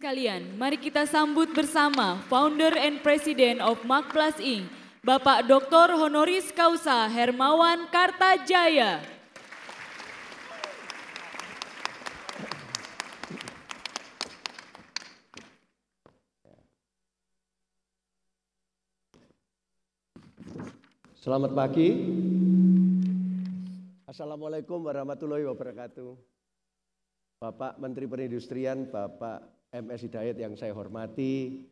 sekalian, mari kita sambut bersama Founder and President of Marketplace Inc., Bapak Dr. Honoris Causa Hermawan Kartajaya. Selamat pagi. Assalamualaikum warahmatullahi wabarakatuh. Bapak Menteri Perindustrian, Bapak MS Hidayat yang saya hormati,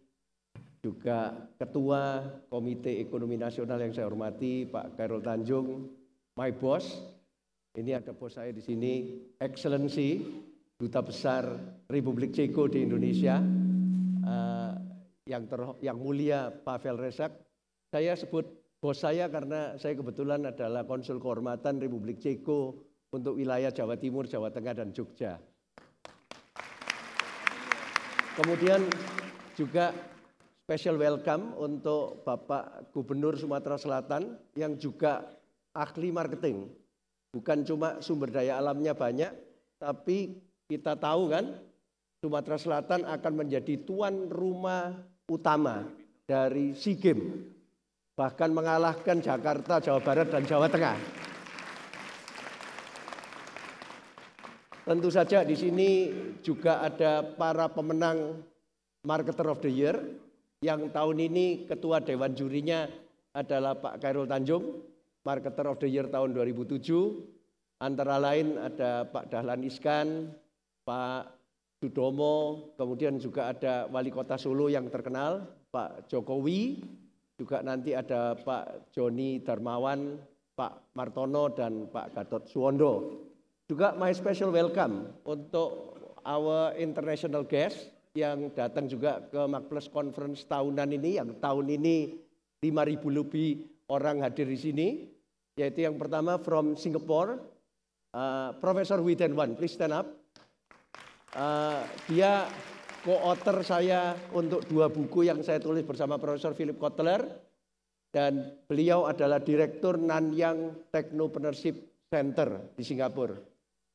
juga Ketua Komite Ekonomi Nasional yang saya hormati, Pak Khairul Tanjung, my boss. Ini ada bos saya di sini, Excellency, Duta Besar Republik Ceko di Indonesia, yang mulia Pavel Resak. Saya sebut bos saya karena saya kebetulan adalah konsul kehormatan Republik Ceko untuk wilayah Jawa Timur, Jawa Tengah, dan Jogja. Kemudian juga special welcome untuk Bapak Gubernur Sumatera Selatan yang juga ahli marketing. Bukan cuma sumber daya alamnya banyak, tapi kita tahu kan Sumatera Selatan akan menjadi tuan rumah utama dari SEA Games. Bahkan mengalahkan Jakarta, Jawa Barat, dan Jawa Tengah. Tentu saja di sini juga ada para pemenang Marketer of the Year, yang tahun ini ketua dewan jurinya adalah Pak Khairul Tanjung, Marketer of the Year tahun 2007. Antara lain ada Pak Dahlan Iskan, Pak Sudomo, kemudian juga ada Wali Kota Solo yang terkenal, Pak Jokowi, juga nanti ada Pak Joni Darmawan, Pak Martono, dan Pak Gatot Suwondo. Juga my special welcome untuk our international guest yang datang juga ke Marketplace Conference tahunan ini, yang tahun ini 5.000 lebih orang hadir di sini, yaitu yang pertama from Singapore, Profesor Hui Den Wan, please stand up. Dia co-author saya untuk 2 buku yang saya tulis bersama Profesor Philip Kotler, dan beliau adalah Direktur Nanyang Technopreneurship Center di Singapura.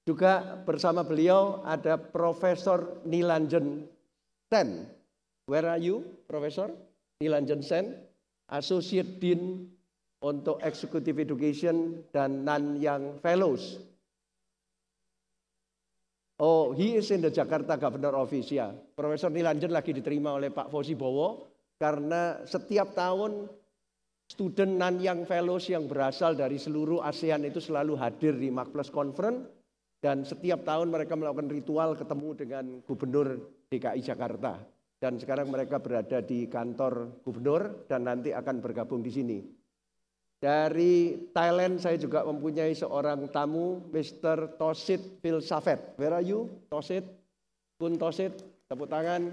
Juga bersama beliau ada Profesor Nilanjan Sen. Where are you, Profesor Nilanjan Sen? Associate Dean untuk Executive Education dan Nanyang Fellows. Oh, he is in the Jakarta Governor Office ya. Profesor Nilanjan lagi diterima oleh Pak Fauzi Bowo karena setiap tahun student Nanyang Fellows yang berasal dari seluruh ASEAN itu selalu hadir di Marketplace Conference, dan setiap tahun mereka melakukan ritual ketemu dengan Gubernur DKI Jakarta. Dan sekarang mereka berada di kantor Gubernur dan nanti akan bergabung di sini. Dari Thailand saya juga mempunyai seorang tamu, Mr. Tosit Filsafet. Where are you, Tosit? Kun Tosit, tepuk tangan.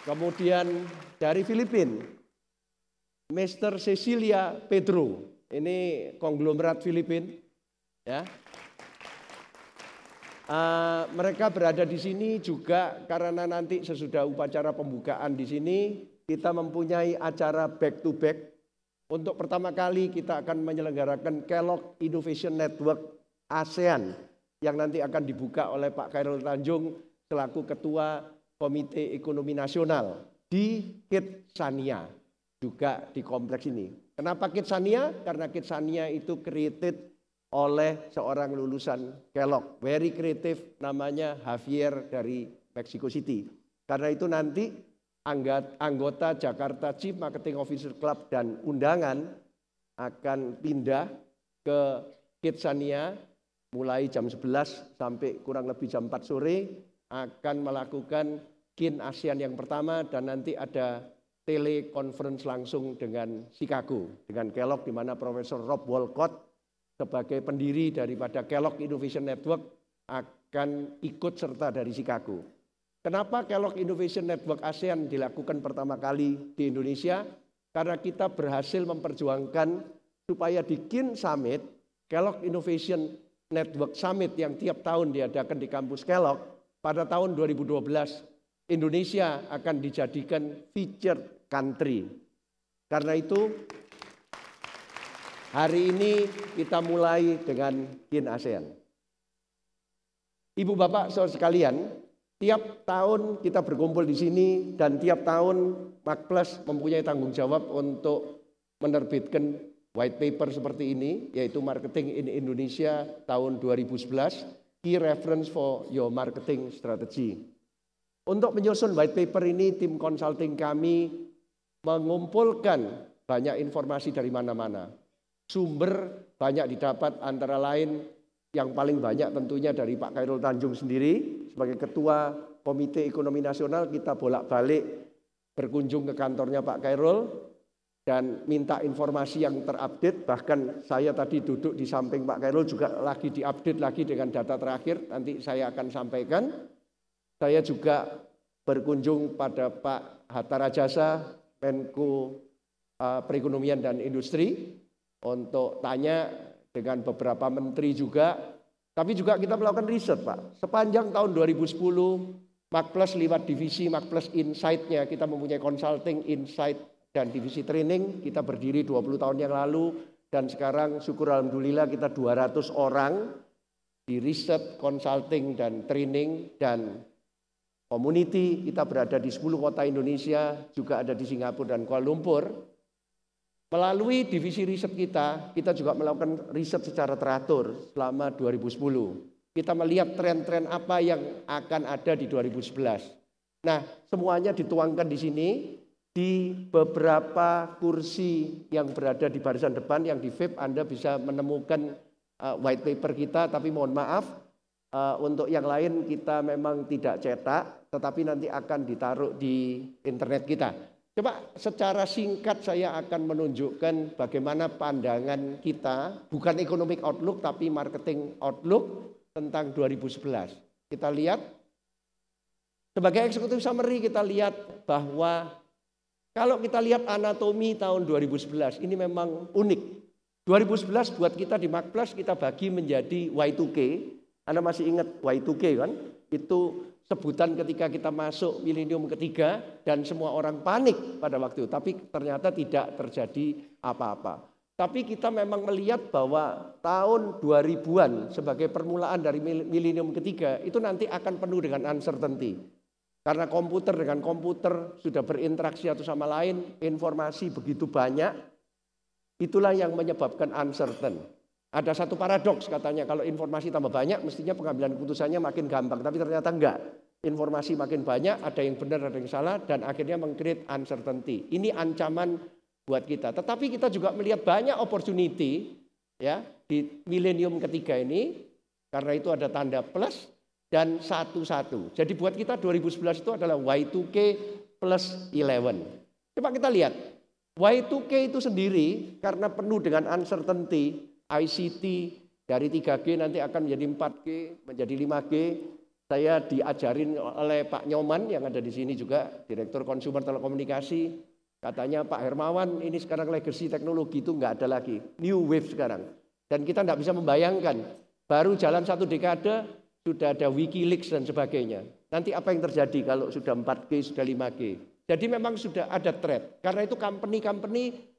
Kemudian dari Filipina, Mr. Cecilia Pedro. Ini konglomerat Filipina. Ya. Mereka berada di sini juga karena nanti sesudah upacara pembukaan di sini kita mempunyai acara back to back. Untuk pertama kali kita akan menyelenggarakan Kellogg Innovation Network ASEAN yang nanti akan dibuka oleh Pak Khairul Tanjung selaku Ketua Komite Ekonomi Nasional di Kidsania, juga di kompleks ini. Kenapa Kidsania? Karena Kidsania itu created oleh seorang lulusan Kellogg, very creative, namanya Javier dari Mexico City. Karena itu nanti anggota Jakarta Chief Marketing Officer Club dan undangan akan pindah ke Kidsania mulai jam 11 sampai kurang lebih jam 4 sore, akan melakukan Kin ASEAN yang pertama, dan nanti ada telekonferensi langsung dengan Chicago, dengan Kellogg, di mana Profesor Rob Wolcott sebagai pendiri daripada Kellogg Innovation Network akan ikut serta dari Chicago. Kenapa Kellogg Innovation Network ASEAN dilakukan pertama kali di Indonesia? Karena kita berhasil memperjuangkan supaya di Kin Summit, Kellogg Innovation Network Summit yang tiap tahun diadakan di kampus Kellogg, pada tahun 2012 Indonesia akan dijadikan featured country. Karena itu hari ini kita mulai dengan Kin ASEAN. Ibu bapak saudara sekalian, Tiap tahun kita berkumpul di sini dan tiap tahun Makplas mempunyai tanggung jawab untuk menerbitkan white paper seperti ini, yaitu Marketing in Indonesia tahun 2011, Key Reference for Your Marketing Strategy. Untuk menyusun white paper ini, tim consulting kami mengumpulkan banyak informasi dari mana-mana. Sumber banyak didapat, antara lain yang paling banyak tentunya dari Pak Khairul Tanjung sendiri. Sebagai Ketua Komite Ekonomi Nasional, kita bolak-balik berkunjung ke kantornya Pak Khairul dan minta informasi yang terupdate. Bahkan saya tadi duduk di samping Pak Khairul juga lagi diupdate lagi dengan data terakhir, nanti saya akan sampaikan. Saya juga berkunjung pada Pak Hatta Rajasa, Menko Perekonomian dan Industri, untuk tanya dengan beberapa menteri juga. Tapi juga kita melakukan riset, Pak. Sepanjang tahun 2010, Makplas lewat divisi Makplas Insight-nya, kita mempunyai consulting, insight, dan divisi training. Kita berdiri 20 tahun yang lalu, dan sekarang syukur alhamdulillah kita 200 orang di riset, consulting, dan training, dan community. Kita berada di 10 kota Indonesia, juga ada di Singapura dan Kuala Lumpur. Melalui divisi riset kita juga melakukan riset secara teratur selama 2010. Kita melihat tren-tren apa yang akan ada di 2011. Nah, semuanya dituangkan di sini, di beberapa kursi yang berada di barisan depan, yang di VIP Anda bisa menemukan white paper kita, tapi mohon maaf, untuk yang lain kita memang tidak cetak, tetapi nanti akan ditaruh di internet kita. Coba secara singkat saya akan menunjukkan bagaimana pandangan kita, bukan economic outlook tapi marketing outlook tentang 2011. Kita lihat, sebagai executive summary kita lihat bahwa kalau kita lihat anatomi tahun 2011 ini memang unik. 2011 buat kita di Makplas kita bagi menjadi Y2K. Anda masih ingat Y2K kan? Itu sebutan ketika kita masuk milenium ketiga dan semua orang panik pada waktu itu. Tapi ternyata tidak terjadi apa-apa. Tapi kita memang melihat bahwa tahun 2000-an sebagai permulaan dari milenium ketiga itu nanti akan penuh dengan uncertainty. Karena komputer dengan komputer sudah berinteraksi satu sama lain, informasi begitu banyak, itulah yang menyebabkan uncertain. Ada satu paradoks katanya, kalau informasi tambah banyak mestinya pengambilan keputusannya makin gampang, tapi ternyata enggak. Informasi makin banyak, ada yang benar, ada yang salah, dan akhirnya meng-create uncertainty. Ini ancaman buat kita. Tetapi kita juga melihat banyak opportunity ya di milenium ketiga ini, karena itu ada tanda plus dan 1-1. Jadi buat kita 2011 itu adalah Y2K plus 11. Coba kita lihat, Y2K itu sendiri karena penuh dengan uncertainty, ICT dari 3G nanti akan menjadi 4G, menjadi 5G. Saya diajarin oleh Pak Nyoman yang ada di sini juga, Direktur Konsumer Telekomunikasi. Katanya Pak Hermawan, ini sekarang legacy teknologi itu nggak ada lagi. New wave sekarang. Dan kita nggak bisa membayangkan, baru jalan 1 dekade, sudah ada Wikileaks dan sebagainya. Nanti apa yang terjadi kalau sudah 4G, sudah 5G. Jadi memang sudah ada threat. Karena itu company-company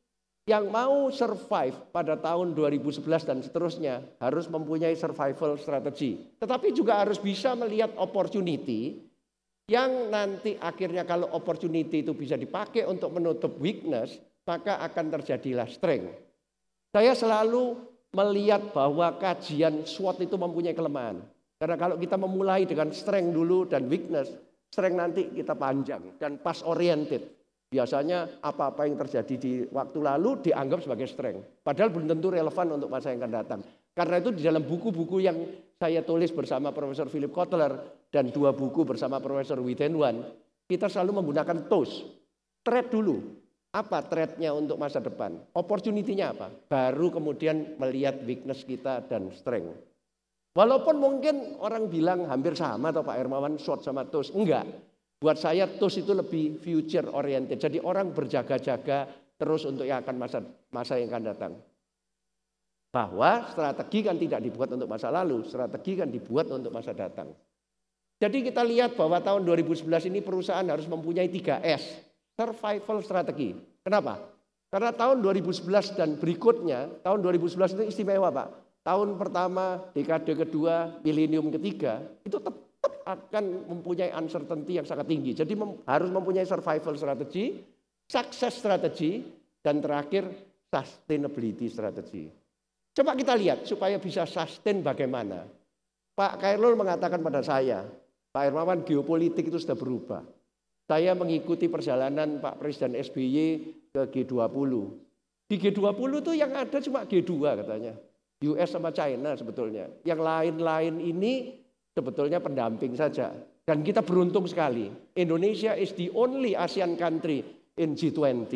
yang mau survive pada tahun 2011 dan seterusnya harus mempunyai survival strategy. Tetapi juga harus bisa melihat opportunity yang nanti akhirnya kalau opportunity itu bisa dipakai untuk menutup weakness, maka akan terjadilah strength. Saya selalu melihat bahwa kajian SWOT itu mempunyai kelemahan. Karena kalau kita memulai dengan strength dulu dan weakness, strength nanti kita panjang dan pass oriented. Biasanya apa-apa yang terjadi di waktu lalu dianggap sebagai strength. Padahal belum tentu relevan untuk masa yang akan datang. Karena itu di dalam buku-buku yang saya tulis bersama Profesor Philip Kotler dan 2 buku bersama Profesor Widenwan, kita selalu menggunakan TOS. Threat dulu. Apa threat-nya untuk masa depan? Opportunity-nya apa? Baru kemudian melihat weakness kita dan strength. Walaupun mungkin orang bilang hampir sama atau Pak Hermawan SWOT sama TOS. Enggak. Buat saya TOS itu lebih future oriented. Jadi orang berjaga-jaga terus untuk yang akan masa yang akan datang. Bahwa strategi kan tidak dibuat untuk masa lalu, strategi kan dibuat untuk masa datang. Jadi kita lihat bahwa tahun 2011 ini perusahaan harus mempunyai 3S, survival strategi. Kenapa? Karena tahun 2011 dan berikutnya, tahun 2011 itu istimewa Pak. Tahun pertama, dekade kedua, milenium ketiga, itu tetap akan mempunyai uncertainty yang sangat tinggi. Jadi harus mempunyai survival strategy, success strategy, dan terakhir sustainability strategy. Coba kita lihat supaya bisa sustain bagaimana. Pak Khairul mengatakan pada saya, Pak Hermawan, geopolitik itu sudah berubah. Saya mengikuti perjalanan Pak Presiden SBY ke G20. Di G20 itu yang ada cuma G2 katanya. US sama China sebetulnya. Yang lain-lain ini sebetulnya pendamping saja. Dan kita beruntung sekali. Indonesia is the only ASEAN country in G20.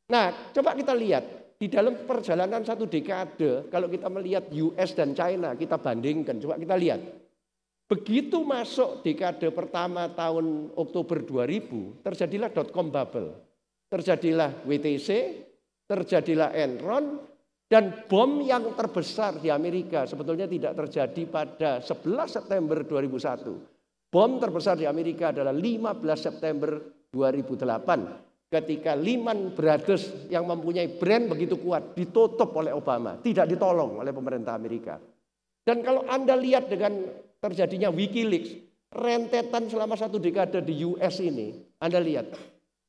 Nah, coba kita lihat. Di dalam perjalanan satu dekade, kalau kita melihat US dan China, kita bandingkan, coba kita lihat. Begitu masuk dekade pertama tahun Oktober 2000, terjadilah .com bubble. Terjadilah WTC, terjadilah Enron, dan bom yang terbesar di Amerika sebetulnya tidak terjadi pada 11 September 2001. Bom terbesar di Amerika adalah 15 September 2008. Ketika Lehman Brothers yang mempunyai brand begitu kuat ditutup oleh Obama, tidak ditolong oleh pemerintah Amerika. Dan kalau Anda lihat dengan terjadinya Wikileaks, rentetan selama satu dekade di US ini, Anda lihat,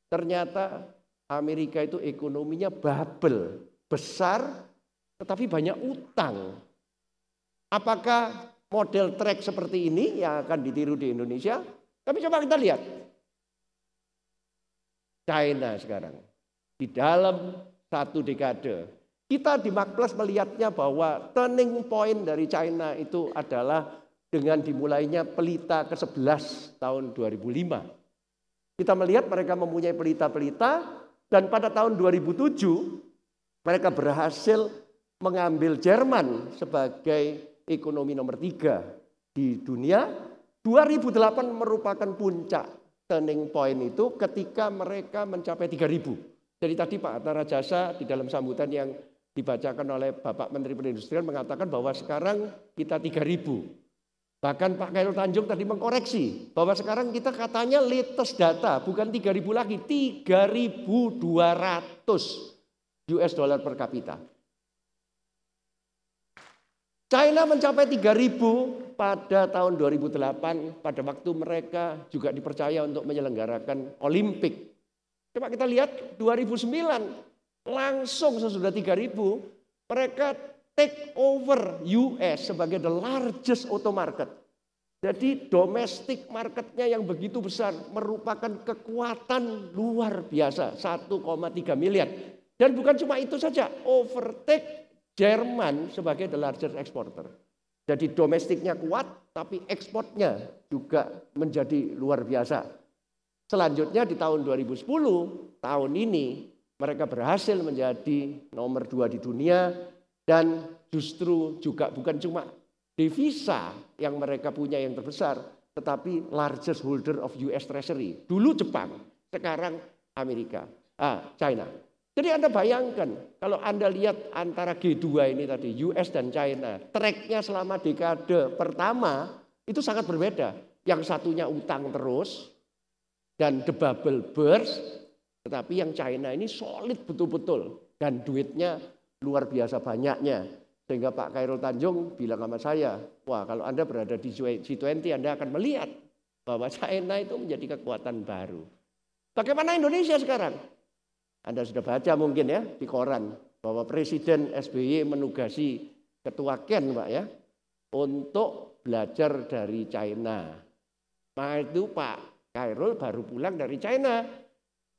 ternyata Amerika itu ekonominya bubble, besar, tetapi banyak utang. Apakah model track seperti ini yang akan ditiru di Indonesia? Tapi coba kita lihat. China sekarang. Di dalam satu dekade. Kita di Makplas melihatnya bahwa turning point dari China itu adalah dengan dimulainya pelita ke-11 tahun 2005. Kita melihat mereka mempunyai pelita-pelita dan pada tahun 2007 mereka berhasil mengambil Jerman sebagai ekonomi nomor 3 di dunia. 2008 merupakan puncak turning point itu ketika mereka mencapai 3.000. Jadi tadi Pak Hatta Rajasa di dalam sambutan yang dibacakan oleh Bapak Menteri Perindustrian mengatakan bahwa sekarang kita 3.000. Bahkan Pak Khairul Tanjung tadi mengkoreksi bahwa sekarang kita katanya latest data bukan 3.000 lagi, 3.200 US dollar per kapita. China mencapai 3.000 pada tahun 2008 pada waktu mereka juga dipercaya untuk menyelenggarakan Olimpik. Coba kita lihat 2009 langsung sesudah 3.000 mereka take over US sebagai the largest auto market. Jadi domestic marketnya yang begitu besar merupakan kekuatan luar biasa 1,3 miliar. Dan bukan cuma itu saja, overtake Jerman sebagai the largest exporter. Jadi domestiknya kuat, tapi ekspornya juga menjadi luar biasa. Selanjutnya di tahun 2010, tahun ini mereka berhasil menjadi nomor 2 di dunia dan justru juga bukan cuma devisa yang mereka punya yang terbesar, tetapi largest holder of US Treasury. Dulu Jepang, sekarang Amerika, China. Jadi Anda bayangkan, kalau Anda lihat antara G2 ini tadi, US dan China, tracknya selama dekade pertama itu sangat berbeda. Yang satunya utang terus dan the bubble burst, tetapi yang China ini solid betul-betul dan duitnya luar biasa banyaknya. Sehingga Pak Khairul Tanjung bilang sama saya, wah kalau Anda berada di G20 Anda akan melihat bahwa China itu menjadi kekuatan baru. Bagaimana Indonesia sekarang? Anda sudah baca mungkin ya di koran bahwa Presiden SBY menugasi Ketua Ken Pak ya untuk belajar dari China. Nah itu Pak Khairul baru pulang dari China.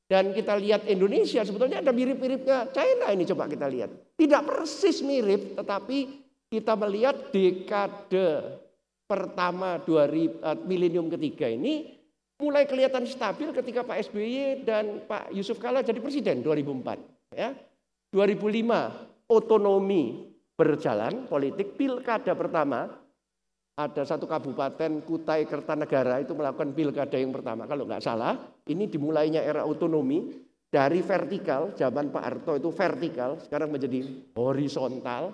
Dan kita lihat Indonesia sebetulnya ada mirip-miripnya China ini coba kita lihat. Tidak persis mirip tetapi kita melihat dekade pertama milenium ketiga ini mulai kelihatan stabil ketika Pak SBY dan Pak Yusuf Kalla jadi presiden 2004. Ya. 2005 otonomi berjalan politik pilkada pertama. Ada satu kabupaten Kutai Kertanegara itu melakukan pilkada yang pertama. Kalau nggak salah ini dimulainya era otonomi dari vertikal. Zaman Pak Harto itu vertikal sekarang menjadi horizontal.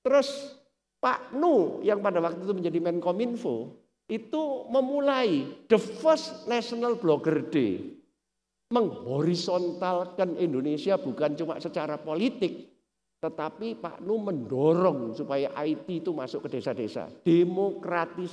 Terus Pak Nu yang pada waktu itu menjadi Menkominfo itu memulai the first National Blogger Day. Menghorizontalkan Indonesia bukan cuma secara politik, tetapi Pak Nu mendorong supaya IT itu masuk ke desa-desa. Demokratis